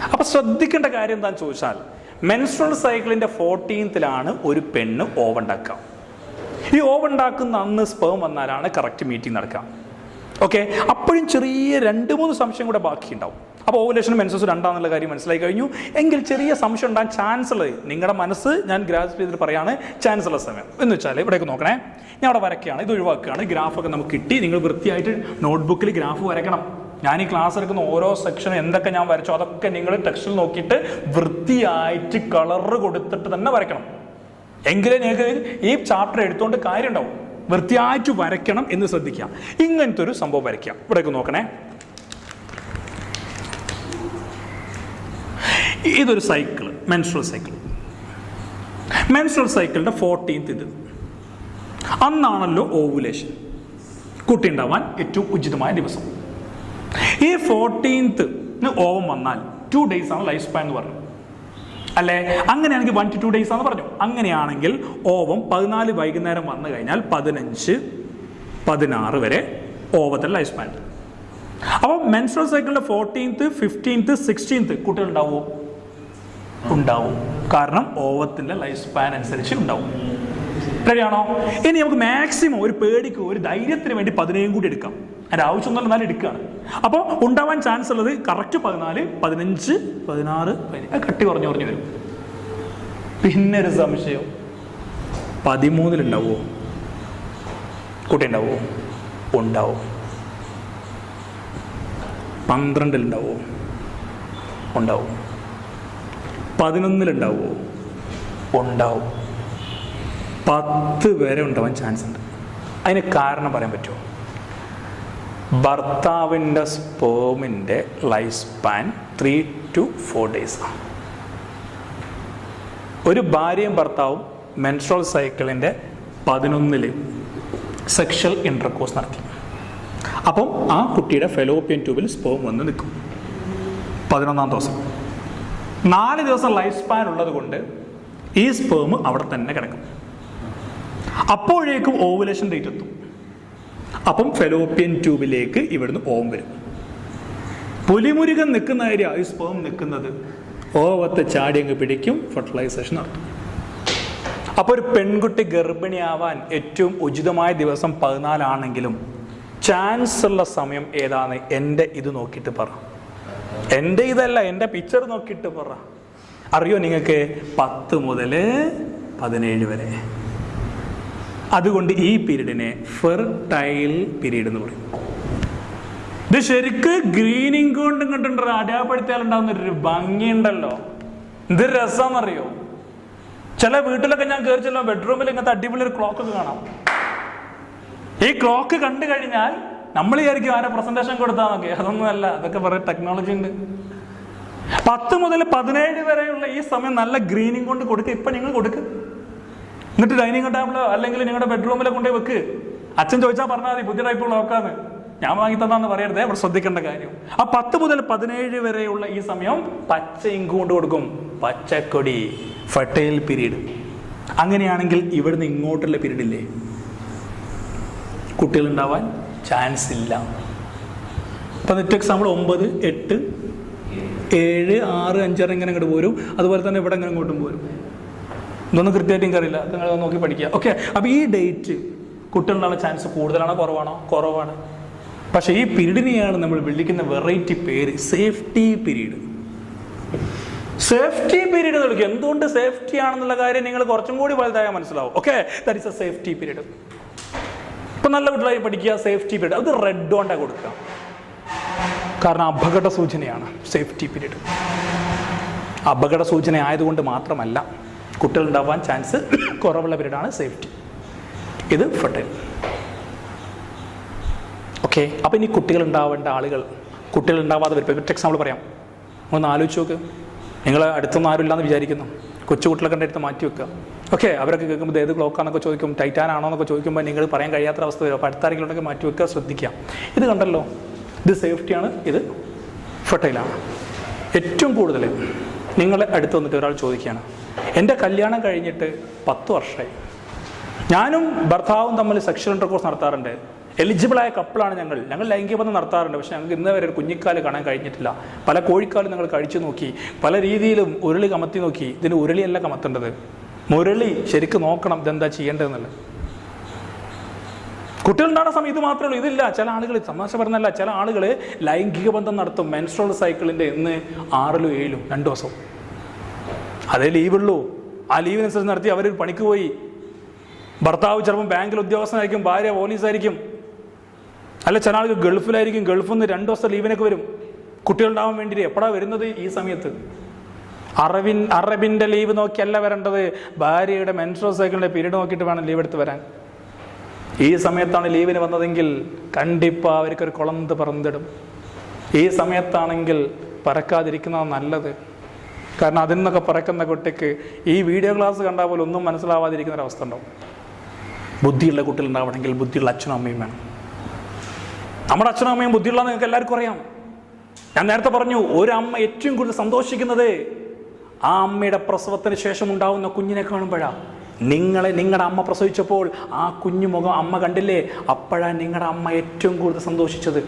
അപ്പോൾ ശ്രദ്ധിക്കേണ്ട കാര്യം എന്താണെന്ന് ചോദിച്ചാൽ, മെൻസ്ട്രൽ സൈക്കിളിൻ്റെ 14th ഒരു പെണ്ണ് ഓവുണ്ടാക്കുക. ഈ ഓവുണ്ടാക്കുന്ന അന്ന് സ്പേം വന്നാലാണ് കറക്റ്റ് മീറ്റിംഗ് നടക്കുക. ഓക്കെ, അപ്പോഴും ചെറിയ 2-3 സംശയം കൂടെ ബാക്കിയുണ്ടാവും. അപ്പോൾ ഓവുലേഷൻ മെൻസസ് 2 കാര്യം മനസ്സിലായി കഴിഞ്ഞു എങ്കിൽ ചെറിയ സംശയം ഉണ്ടാകാൻ ചാൻസ് ഉള്ളത്, നിങ്ങളുടെ മനസ്സ് ഞാൻ ഗ്രാസ്പ് ചെയ്തിട്ട് പറയാണ്, ചാൻസ് ഉള്ള സമയം എന്ന് വെച്ചാൽ ഇവിടേക്ക് നോക്കണേ. ഞാൻ അവിടെ വരയ്ക്കുകയാണ്, ഇത് ഒഴിവാക്കുകയാണ്. ഗ്രാഫൊക്കെ നമുക്ക് കിട്ടി. നിങ്ങൾ വൃത്തിയായിട്ട് നോട്ട്ബുക്കിൽ ഗ്രാഫ് വരയ്ക്കണം. ഞാൻ ഈ ക്ലാസ് എടുക്കുന്ന ഓരോ സെക്ഷനും എന്തൊക്കെ ഞാൻ വരച്ചോ അതൊക്കെ നിങ്ങൾ ടെക്സ്റ്റിൽ നോക്കിയിട്ട് വൃത്തിയായിട്ട് കളറ് കൊടുത്തിട്ട് തന്നെ വരയ്ക്കണം. എങ്കിലേ നിങ്ങൾക്ക് ഈ ചാപ്റ്റർ എടുത്തുകൊണ്ട് കാര്യം ഉണ്ടാവും. വൃത്തിയായിട്ട് വരയ്ക്കണം എന്ന് ശ്രദ്ധിക്കുക. ഇങ്ങനത്തെ ഒരു സംഭവം വരയ്ക്കുക. ഇവിടേക്ക് നോക്കണേ. ഇതൊരു സൈക്കിൾ, മെൻസ്ട്രൽ സൈക്കിൾ. മെൻസ്ട്രൽ സൈക്കിളിന്റെ 14th ഇത്. അന്നാണല്ലോ ഓവുലേഷൻ, കുട്ടി ഉണ്ടാവാൻ ഏറ്റവും ഉചിതമായ ദിവസം. ഈ 14th ഓവം വന്നാൽ 2 days ആണ് ലൈഫ് സ്പാൻ എന്ന് പറഞ്ഞു അല്ലേ? അങ്ങനെയാണെങ്കിൽ 1 to 2 days ആണെന്ന് പറഞ്ഞു. അങ്ങനെയാണെങ്കിൽ ഓവം 14 വൈകുന്നേരം വന്നു കഴിഞ്ഞാൽ 15, 16 വരെ ഓവത്തിന്റെ ലൈഫ് സ്പാൻ. അപ്പോൾ മെൻസ്ട്രൽ സൈക്കിളിന്റെ 14th, 15th, 16th കുട്ടികൾ ഉണ്ടാവുമോ? ഉണ്ടാവും. കാരണം ഓവത്തിന്റെ ലൈഫ് സ്പാൻ അനുസരിച്ച് ഉണ്ടാവും. റെഡിയാണോ? ഇനി നമുക്ക് മാക്സിമം ഒരു പേടിക്ക്, ഒരു ധൈര്യത്തിന് വേണ്ടി 17 കൂടി എടുക്കാം. അതിൻ്റെ ആവശ്യമൊന്നും എന്നാലും എടുക്കുകയാണ്. അപ്പോൾ ഉണ്ടാവാൻ ചാൻസ് ഉള്ളത് കറക്റ്റ് 14, 15, 16, 17 കട്ടി കുറഞ്ഞു വരും. പിന്നെ ഒരു സംശയം, 13 ഉണ്ടാവുമോ? കുട്ടി ഉണ്ടാവുമോ? ഉണ്ടാവും. 12 ഉണ്ടാവുമോ? ഉണ്ടാവും. 11 ഉണ്ടാവുമോ? ഉണ്ടാവും. 10 വരെ ഉണ്ടാവാൻ ചാൻസ് ഉണ്ട്. അതിന് കാരണം പറയാൻ പറ്റുമോ? ഭർത്താവിൻ്റെ സ്പേമിൻ്റെ ലൈഫ് സ്പാൻ 3 to 4 days ആണ്. ഒരു ഭാര്യയും ഭർത്താവും മെൻസ്ട്രൽ സൈക്കിളിൻ്റെ 11 സെക്ഷൽ ഇൻ്റർകോഴ്സ് നടത്തി. അപ്പം ആ കുട്ടിയുടെ ഫെലോപ്പിയൻ ട്യൂബിൽ സ്പേം വന്ന് നിൽക്കും 11ാം ദിവസം. 4 ദിവസം ലൈഫ് സ്പാൻ ഉള്ളത് കൊണ്ട് ഈ സ്പേം അവിടെ തന്നെ കിടക്കും. അപ്പോഴേക്കും ഓവുലേഷൻ ഡേറ്റ് എത്തും. അപ്പം ഫെലോപ്പിയൻ ട്യൂബിലേക്ക് ഇവിടുന്ന് ഓം വരും. പുലിമുരുകൻ നിൽക്കുന്ന ഏരിയ ഈ സ്പേം നിൽക്കുന്നത് ഓവത്തെ ചാടി അങ്ങ് പിടിക്കും, ഫെർട്ടിലൈസേഷൻ നടത്തും. അപ്പോൾ ഒരു പെൺകുട്ടി ഗർഭിണിയാവാൻ ഏറ്റവും ഉചിതമായ ദിവസം 14 ആണെങ്കിലും ചാൻസ് ഉള്ള സമയം ഏതാണ്? എൻ്റെ ഇത് നോക്കിയിട്ട് പറ. എൻ്റെ ഇതല്ല, എൻ്റെ പിക്ചർ നോക്കിയിട്ട് പറ. അറിയോ നിങ്ങൾക്ക്? 10 മുതൽ 17 വരെ. അതുകൊണ്ട് ഈ പീരീഡിനെ ഫെർട്ടൈൽ പീരീഡ് എന്ന് പറയും. ഇത് ശരിക്ക് ഗ്രീനിങ് കൊണ്ട് കണ്ടിട്ട് അടയാളപ്പെടുത്തിയാൽ ഉണ്ടാകുന്നൊരു ഭംഗിയുണ്ടല്ലോ, ഇത് രസമെന്നറിയോ? ചില വീട്ടിലൊക്കെ ഞാൻ കയറി ചെല്ലുമ്പോൾ ബെഡ്റൂമിൽ ഇങ്ങനത്തെ അടിപൊളി ഒരു ക്ലോക്ക് ഒക്കെ കാണാം. ഈ ക്ലോക്ക് കണ്ടു കഴിഞ്ഞാൽ നമ്മൾ വിചാരിക്കും ആരെ പ്രസന്റേഷൻ കൊടുത്താൽ നോക്കി. അതൊന്നുമല്ല, അതൊക്കെ വേറെ ടെക്നോളജി ഉണ്ട്. 10 മുതൽ 17 വരെയുള്ള ഈ സമയം നല്ല ഗ്രീനിങ് കൊണ്ട് കൊടുക്കുക. ഇപ്പൊ നിങ്ങൾ കൊടുക്കുക, എന്നിട്ട് ഡൈനിങ് ടേബിളോ അല്ലെങ്കിൽ നിങ്ങളുടെ ബെഡ്റൂമിലോ കൊണ്ടുപോയി വെക്ക്. അച്ഛൻ ചോദിച്ചാൽ പറഞ്ഞാൽ മതി, പുതിയ ടൈപ്പ് നോക്കാന്ന്. ഞാൻ വാങ്ങി തന്നാന്ന് പറയരുതേ, അവിടെ ശ്രദ്ധിക്കേണ്ട കാര്യം. ആ 10 മുതൽ 17 വരെയുള്ള ഈ സമയം പച്ച ഇങ്ക് കൊണ്ട് കൊടുക്കും, പച്ചക്കൊടി, ഫെർട്ടൈൽ പീരീഡ്. അങ്ങനെയാണെങ്കിൽ ഇവിടുന്ന് ഇങ്ങോട്ടുള്ള പീരീഡ് ഇല്ലേ, കുട്ടികളുണ്ടാവാൻ ചാൻസ് ഇല്ല. ഇപ്പം നെറ്റ് എക്സാമ്പിൾ 9, 8, 7, 6, 5 ഇങ്ങനെ ഇങ്ങോട്ട് പോരും. അതുപോലെ തന്നെ ഇവിടെ ഇങ്ങനെ ഇങ്ങോട്ടും പോരും. ഇതൊന്നും കൃത്യമായിട്ട് എനിക്കറിയില്ല, നിങ്ങൾ നോക്കി പഠിക്കുക. ഓക്കെ, അപ്പോൾ ഈ ഡേറ്റ് കുട്ടികളുടെ ചാൻസ് കൂടുതലാണോ കുറവാണോ? കുറവാണ്. പക്ഷേ ഈ പീരീഡിനെയാണ് നമ്മൾ വിളിക്കുന്ന വെറൈറ്റി പേര് സേഫ്റ്റി പീരീഡ്. സേഫ്റ്റി പീരീഡ് എന്ന് വിളിക്കുക. എന്തുകൊണ്ട് സേഫ്റ്റി ആണെന്നുള്ള കാര്യം നിങ്ങൾ കുറച്ചും കൂടി വലുതായാൽ മനസ്സിലാവും. Okay, that is A safety period. ഇപ്പം നല്ല കുട്ടികളായി പഠിക്കുക. സേഫ്റ്റി പീരീഡ് അത് റെഡ് കൊണ്ടാണ് കൊടുക്കുക, കാരണം അപകട സൂചനയാണ് സേഫ്റ്റി പീരീഡ്. അപകട സൂചന ആയതുകൊണ്ട് മാത്രമല്ല, കുട്ടികളുണ്ടാവാൻ ചാൻസ് കുറവുള്ള പീരീഡാണ് സേഫ്റ്റി. ഇത് ഫെർട്ടൈൽ. ഓക്കെ, അപ്പം ഇനി കുട്ടികൾ ഉണ്ടാവേണ്ട ആളുകൾ, കുട്ടികൾ ഉണ്ടാവാതെ വരും. ഇപ്പോൾ എക്സാമ്പിൾ പറയാം, ഒന്ന് ആലോചിച്ച് നോക്ക്. നിങ്ങൾ അടുത്തൊന്നും ആരും ഇല്ലാന്ന് വിചാരിക്കുന്നു, കൊച്ചു കുട്ടികളൊക്കെ എടുത്ത് മാറ്റി വെക്കുക. ഓക്കെ, അവരൊക്കെ കേൾക്കുമ്പോൾ ഏത് ക്ലോക്കാന്നൊക്കെ ചോദിക്കും, ടൈറ്റാൻ ആണോ എന്നൊക്കെ ചോദിക്കുമ്പോൾ നിങ്ങൾ പറയാൻ കഴിയാത്ത അവസ്ഥ വരും. അപ്പോൾ അടുത്ത ആരെങ്കിലും ഉണ്ടെങ്കിൽ മാറ്റി വെക്കുക, ശ്രദ്ധിക്കുക. ഇത് കണ്ടല്ലോ, ഇത് സേഫ്റ്റിയാണ്, ഇത് ഫെർട്ടൈലാണ്. ഏറ്റവും കൂടുതൽ നിങ്ങളെ അടുത്ത് വന്നിട്ട് ഒരാൾ ചോദിക്കുകയാണ്, എൻ്റെ കല്യാണം കഴിഞ്ഞിട്ട് 10 വർഷമായി, ഞാനും ഭർത്താവും തമ്മിൽ സെക്ഷൽ ഇൻ്റർകോഴ്സ് നടത്താറുണ്ട്, എലിജിബിളായ കപ്പിളാണ് ഞങ്ങൾ ലൈംഗിക ബന്ധം നടത്താറുണ്ട്. പക്ഷെ ഞങ്ങൾക്ക് ഇന്ന് വരെ ഒരു കുഞ്ഞിക്കാല് കാണാൻ കഴിഞ്ഞിട്ടില്ല. പല കോഴിക്കാലും ഞങ്ങൾ കഴിച്ചു നോക്കി, പല രീതിയിലും ഉരുളി കമത്തി നോക്കി. ഇതിന് ഉരുളിയല്ല കമത്തേണ്ടത്, മുരളി ശരിക്കും നോക്കണം ഇതെന്താ ചെയ്യേണ്ടതെന്നുള്ളത്. കുട്ടികളുണ്ടാകുന്ന സമയത്ത് മാത്രമേ ഉള്ളൂ ഇതില്ല. ചില ആളുകൾ, തമാശ പറഞ്ഞല്ല, ചില ആളുകൾ ലൈംഗിക ബന്ധം നടത്തും മെൻസ്ട്രുവൽ സൈക്കിളിൻ്റെ ഇന്ന് 6 7 2 ദിവസം അതേ ലീവുള്ളൂ. ആ ലീവിനനുസരിച്ച് നടത്തി അവർ പണിക്ക് പോയി. ഭർത്താവ് ചിലപ്പം ബാങ്കിൽ ഉദ്യോഗസ്ഥനായിരിക്കും, ഭാര്യ പോലീസായിരിക്കും, അല്ല ചില ആളുകൾ ഗൾഫിലായിരിക്കും. ഗൾഫിൽ നിന്ന് 2 ദിവസത്തെ ലീവിനൊക്കെ വരും കുട്ടികളുണ്ടാവാൻ വേണ്ടിയിട്ട്. എപ്പോഴാണ് വരുന്നത്? ഈ സമയത്ത്. അറബിൻ്റെ ലീവ് നോക്കിയല്ല വരേണ്ടത്, ഭാര്യയുടെ മെൻസ്ട്രുവൽ സൈക്കിളിൻ്റെ പീരീഡ് നോക്കിയിട്ട് വേണം ലീവ് എടുത്ത് വരാൻ. ഈ സമയത്താണ് ലീവിന് വന്നതെങ്കിൽ കണ്ടിപ്പാ അവർക്കൊരു കുളന്ത് പറന്നിടും. ഈ സമയത്താണെങ്കിൽ പറക്കാതിരിക്കുന്നതാണ് നല്ലത്. കാരണം അതിൽ നിന്നൊക്കെ പറക്കുന്ന കുട്ടിക്ക് ഈ വീഡിയോ ക്ലാസ് കണ്ടാൽ പോലും ഒന്നും മനസ്സിലാവാതിരിക്കുന്ന ഒരവസ്ഥ ഉണ്ടാവും. ബുദ്ധിയുള്ള കുട്ടികളുണ്ടാവണമെങ്കിൽ ബുദ്ധിയുള്ള അച്ഛനും അമ്മയും വേണം. നമ്മുടെ അച്ഛനും അമ്മയും ബുദ്ധിയുള്ള നിങ്ങൾക്ക് എല്ലാവർക്കും അറിയാം. ഞാൻ നേരത്തെ പറഞ്ഞു, ഒരു അമ്മ ഏറ്റവും കൂടുതൽ സന്തോഷിക്കുന്നത് ആ അമ്മയുടെ പ്രസവത്തിന് ശേഷം ഉണ്ടാവുന്ന കുഞ്ഞിനെ കാണുമ്പോഴാണ്. നിങ്ങളുടെ അമ്മ പ്രസവിച്ചപ്പോൾ ആ കുഞ്ഞു മുഖം അമ്മ കണ്ടില്ലേ, അപ്പോഴാണ് നിങ്ങളുടെ അമ്മ ഏറ്റവും കൂടുതൽ സന്തോഷിച്ചത്.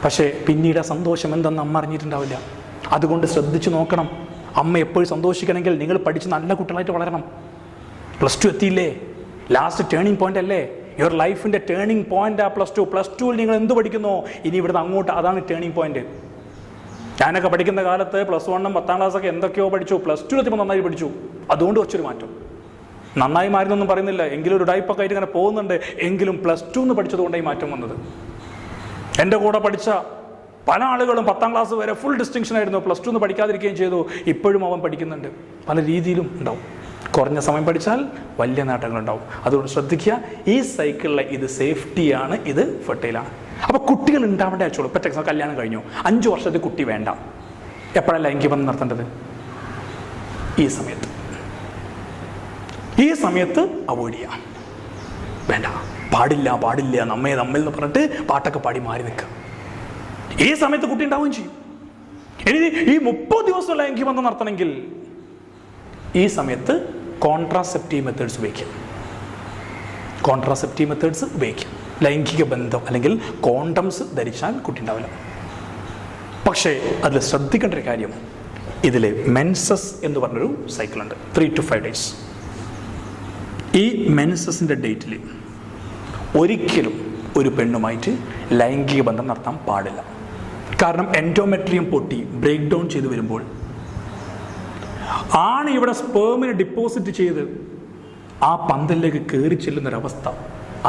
പക്ഷേ പിന്നീട് ആ സന്തോഷം എന്തെന്ന് അമ്മ അറിഞ്ഞിട്ടുണ്ടാവില്ല. അതുകൊണ്ട് ശ്രദ്ധിച്ചു നോക്കണം. അമ്മ എപ്പോഴും സന്തോഷിക്കണമെങ്കിൽ നിങ്ങൾ പഠിച്ച് നല്ല കുട്ടികളായിട്ട് വളരണം. +2 എത്തിയില്ലേ, ലാസ്റ്റ് ടേണിംഗ് പോയിന്റ് അല്ലേ, യുവർ ലൈഫിൻ്റെ ടേണിംഗ് പോയിന്റ് ആ +2 നിങ്ങൾ എന്ത് പഠിക്കുന്നോ ഇനി ഇവിടുന്ന് അങ്ങോട്ട് അതാണ് ടേണിംഗ് പോയിന്റ്. ഞാനൊക്കെ പഠിക്കുന്ന കാലത്ത് +1 10ാം ക്ലാസ്സൊക്കെ എന്തൊക്കെയോ പഠിച്ചു, +2 എത്തിയപ്പോൾ നന്നായി പഠിച്ചു. അതുകൊണ്ട് കുറച്ചൊരു മാറ്റം. നന്നായി മാറുന്നൊന്നും പറയുന്നില്ല, എങ്കിലും ഒരു ടൈപ്പൊക്കെ ആയിട്ട് ഇങ്ങനെ പോകുന്നുണ്ട്. എങ്കിലും +2 പഠിച്ചത് കൊണ്ടായി മാറ്റം വന്നത്. എൻ്റെ കൂടെ പഠിച്ച പല ആളുകളും 10ാം ക്ലാസ് വരെ ഫുൾ ഡിസ്റ്റിങ്ഷൻ ആയിരുന്നു, +2 പഠിക്കാതിരിക്കുകയും ചെയ്തു. ഇപ്പോഴും അവൻ പഠിക്കുന്നുണ്ട്. പല രീതിയിലും ഉണ്ടാവും. കുറഞ്ഞ സമയം പഠിച്ചാൽ വലിയ നേട്ടങ്ങളുണ്ടാവും. അതുകൊണ്ട് ശ്രദ്ധിക്കുക, ഈ സൈക്കിളിലെ ഇത് സേഫ്റ്റിയാണ്, ഇത് ഫെർട്ടൈലാണ്. അപ്പോൾ കുട്ടികൾ ഉണ്ടാവേണ്ട അയച്ചോളൂ. ഇപ്പം ടെക്സ് കല്യാണം കഴിഞ്ഞു, 5 വർഷത്തെ കുട്ടി വേണ്ട. എപ്പോഴാണ് ലൈംഗിക ബന്ധം നടത്തേണ്ടത്? ഈ സമയത്ത് അവോയ്ഡ് ചെയ്യാം. വേണ്ട, പാടില്ല നമ്മെ എന്ന് പറഞ്ഞിട്ട് പാട്ടൊക്കെ പാടി മാറി നിൽക്കുക. ഈ സമയത്ത് കുട്ടി ഉണ്ടാവുകയും ചെയ്യും. ഇനി ഈ 30 ദിവസം ലൈംഗിക ബന്ധം നടത്തണമെങ്കിൽ ഈ സമയത്ത് കോൺട്രാസെപ്റ്റീവ് മെത്തേഡ്സ് ഉപയോഗിക്കാം. ലൈംഗിക ബന്ധം അല്ലെങ്കിൽ കോണ്ടംസ് ധരിച്ചാൽ കുട്ടി ഉണ്ടാവില്ല. പക്ഷേ അതിൽ ശ്രദ്ധിക്കേണ്ട ഒരു കാര്യം, ഇതിൽ മെൻസസ് എന്ന് പറഞ്ഞൊരു സൈക്കിളുണ്ട്, 3 to 5 days. ഈ മെൻസസിൻ്റെ ഡേറ്റിൽ ഒരിക്കലും ഒരു പെണ്ണുമായിട്ട് ലൈംഗിക ബന്ധം നടത്താൻ പാടില്ല. കാരണം എൻഡോമെട്രിയം പൊട്ടി ബ്രേക്ക് ഡൗൺ ചെയ്ത് വരുമ്പോൾ ആണ് ഇവിടെ സ്പേമിനെ ഡിപ്പോസിറ്റ് ചെയ്ത് ആ പന്തലിലേക്ക് കയറി ചെല്ലുന്നൊരവസ്ഥ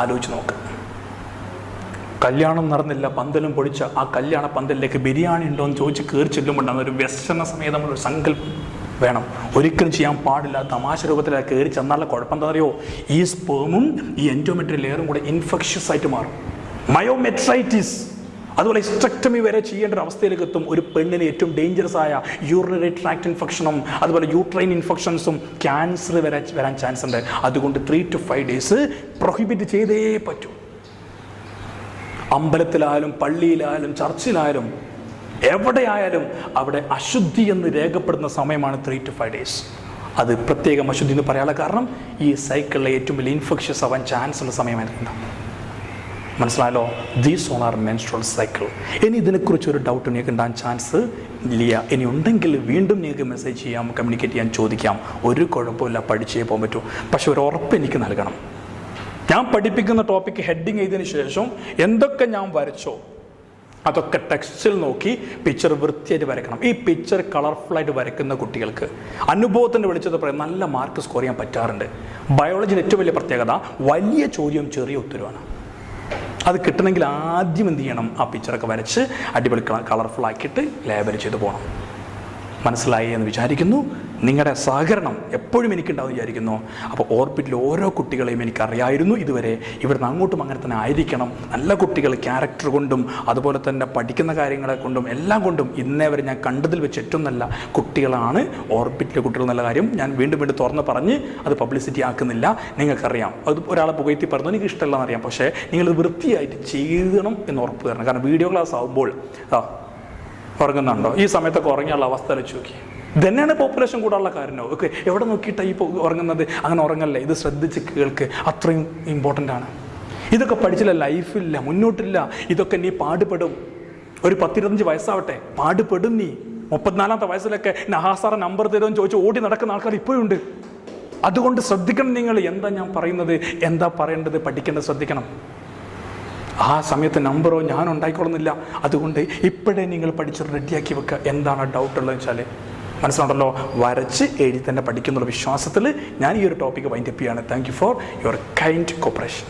ആലോചിച്ച് നോക്കാം. കല്യാണം നടന്നില്ല, പന്തലും പൊടിച്ച ആ കല്യാണ പന്തലിലേക്ക് ബിരിയാണി ഉണ്ടോ എന്ന് ചോദിച്ച് കയറി ചെല്ലുമ്പോണ്ടാകുന്ന ഒരു വ്യസന സമേതമുള്ളൊരു സങ്കല്പം വേണം. ഒരിക്കലും ചെയ്യാൻ പാടില്ല. തമാശ രൂപത്തിലേക്ക് കയറി ചെന്നാലുള്ള കുഴപ്പം എന്താ അറിയോ, ഈ സ്പേമും ഈ എൻഡോമെട്രിയൽ ലെയറും കൂടെ ഇൻഫെക്ഷ്യസ് ആയിട്ട് മാറും. മയോമെട്രൈറ്റിസ്, അതുപോലെ ഹിസ്റ്റെക്ടമി വരെ ചെയ്യേണ്ട ഒരു അവസ്ഥയിലേക്ക് എത്തും. ഒരു പെണ്ണിന് ഏറ്റവും ഡേഞ്ചറസ് ആയ യൂറിനറി ട്രാക്ട് ഇൻഫെക്ഷനും അതുപോലെ യൂട്രൈൻ ഇൻഫെക്ഷൻസും ക്യാൻസർ വരാൻ ചാൻസ് ഉണ്ട്. അതുകൊണ്ട് 3 to 5 days പ്രൊഹിബിറ്റ് ചെയ്തേ പറ്റൂ. അമ്പലത്തിലായാലും പള്ളിയിലായാലും ചർച്ചിലായാലും എവിടെയായാലും അവിടെ അശുദ്ധി എന്ന് രേഖപ്പെടുന്ന സമയമാണ് 3 to 5 days. അത് പ്രത്യേകം അശുദ്ധി എന്ന് പറയാനുള്ള കാരണം ഈ സൈക്കിളിലെ ഏറ്റവും വലിയ ഇൻഫെക്ഷസ് ആവാൻ ചാൻസ് ഉള്ള സമയമായിരുന്നു. മനസ്സിലായല്ലോ? These on are menstrual cycle. ഇനി ഇതിനെക്കുറിച്ചൊരു ഡൗട്ട് നിങ്ങൾക്ക് ഉണ്ടാകാൻ ചാൻസ് ഇല്ല. ഇനി ഉണ്ടെങ്കിൽ വീണ്ടും നിങ്ങൾക്ക് മെസ്സേജ് ചെയ്യാം, കമ്മ്യൂണിക്കേറ്റ് ചെയ്യാൻ, ചോദിക്കാം. ഒരു കുഴപ്പമില്ല, പഠിച്ചേ പോകാൻ പറ്റൂ. പക്ഷെ ഒരു ഉറപ്പ് എനിക്ക് നൽകണം. ഞാൻ പഠിപ്പിക്കുന്ന ടോപ്പിക്ക് ഹെഡിങ് ചെയ്തതിന് ശേഷം എന്തൊക്കെ ഞാൻ വരച്ചോ അതൊക്കെ ടെക്സ്റ്റിൽ നോക്കി പിക്ചർ വൃത്തിയായിട്ട് വരയ്ക്കണം. ഈ പിക്ചർ കളർഫുള്ളായിട്ട് വരയ്ക്കുന്ന കുട്ടികൾക്ക് അനുഭവത്തിൻ്റെ വെളിച്ചത്തിൽ പറയാം നല്ല മാർക്ക് സ്കോർ ചെയ്യാൻ പറ്റാറുണ്ട്. ബയോളജിയുടെ ഏറ്റവും വലിയ പ്രത്യേകത വലിയ ചോദ്യവും ചെറിയ ഉത്തരവാണ്. അത് കിട്ടണമെങ്കിൽ ആദ്യം എന്ത് ചെയ്യണം, ആ പിക്ചറൊക്കെ വരച്ച് അടിപൊളി കളർഫുൾ ആക്കിയിട്ട് ലേബൽ ചെയ്ത് പോകണം. മനസ്സിലായി എന്ന് വിചാരിക്കുന്നു. നിങ്ങളുടെ സഹകരണം എപ്പോഴും എനിക്കുണ്ടാവും വിചാരിക്കുന്നു. അപ്പോൾ ഓർബിറ്റിൽ ഓരോ കുട്ടികളെയും എനിക്കറിയായിരുന്നു ഇതുവരെ. ഇവിടുന്ന് അങ്ങോട്ടും അങ്ങനെ തന്നെ ആയിരിക്കണം. നല്ല കുട്ടികൾ ക്യാരക്ടർ കൊണ്ടും അതുപോലെ തന്നെ പഠിക്കുന്ന കാര്യങ്ങളെ കൊണ്ടും എല്ലാം കൊണ്ടും ഇന്നേ വരെ ഞാൻ കണ്ടതിൽ വെച്ച് ഏറ്റവും നല്ല കുട്ടികളാണ് ഓർബിറ്റിലെ കുട്ടികൾ. നല്ല കാര്യം ഞാൻ വീണ്ടും തുറന്ന് പറഞ്ഞ് അത് പബ്ലിസിറ്റി ആക്കുന്നില്ല. നിങ്ങൾക്കറിയാം, അത് ഒരാളെ പുകഴ്ത്തി പറഞ്ഞു എനിക്ക് ഇഷ്ടമല്ലെന്ന് അറിയാം. പക്ഷേ നിങ്ങളത് വൃത്തിയായിട്ട് ചെയ്യണം എന്ന് ഉറപ്പ് തരണം. കാരണം വീഡിയോ ക്ലാസ് ആകുമ്പോൾ ഉറങ്ങുന്നുണ്ടോ, ഈ സമയത്തൊക്കെ ഉറങ്ങിയുള്ള അവസ്ഥ വെച്ച് നോക്കി. ഇതന്നെയാണ് പോപ്പുലേഷൻ കൂടാനുള്ള കാരണമോ? ഓക്കെ, എവിടെ നോക്കിയിട്ടാണ് ഈ ഉറങ്ങുന്നത്? അങ്ങനെ ഉറങ്ങല്ലേ, ഇത് ശ്രദ്ധിച്ച് കേൾക്ക്, അത്രയും ഇമ്പോർട്ടൻ്റ് ആണ്. ഇതൊക്കെ പഠിച്ചില്ല ലൈഫില്ല, മുന്നോട്ടില്ല. ഇതൊക്കെ നീ പാടുപെടും. ഒരു 10-25 വയസ്സാവട്ടെ, പാടുപെടും നീ. 34-ാമത്തെ വയസ്സിലൊക്കെ നഹാസാറ നമ്പർ തരുമെന്ന് ചോദിച്ച് ഓടി നടക്കുന്ന ആൾക്കാർ ഇപ്പോഴും ഉണ്ട്. അതുകൊണ്ട് ശ്രദ്ധിക്കണം നിങ്ങൾ. എന്താ ഞാൻ പറയുന്നത്, എന്താ പറയേണ്ടത്, പഠിക്കേണ്ടത് ശ്രദ്ധിക്കണം. ആ സമയത്ത് നമ്പറോ ഞാൻ ഉണ്ടായിക്കൊള്ളുന്നില്ല. അതുകൊണ്ട് ഇപ്പോഴേ നിങ്ങൾ പഠിച്ച് റെഡിയാക്കി വെക്കുക. എന്താണ് ഡൗട്ട് ഉള്ളതെന്ന് വെച്ചാൽ മനസ്സിലുണ്ടല്ലോ, വരച്ച് എഴുതി തന്നെ പഠിക്കുന്നുള്ള വിശ്വാസത്തിൽ ഞാൻ ഈ ഒരു ടോപ്പിക്ക് വൈൻഡപ്പ് ചെയ്യാണ്. Thank you for your kind corporation.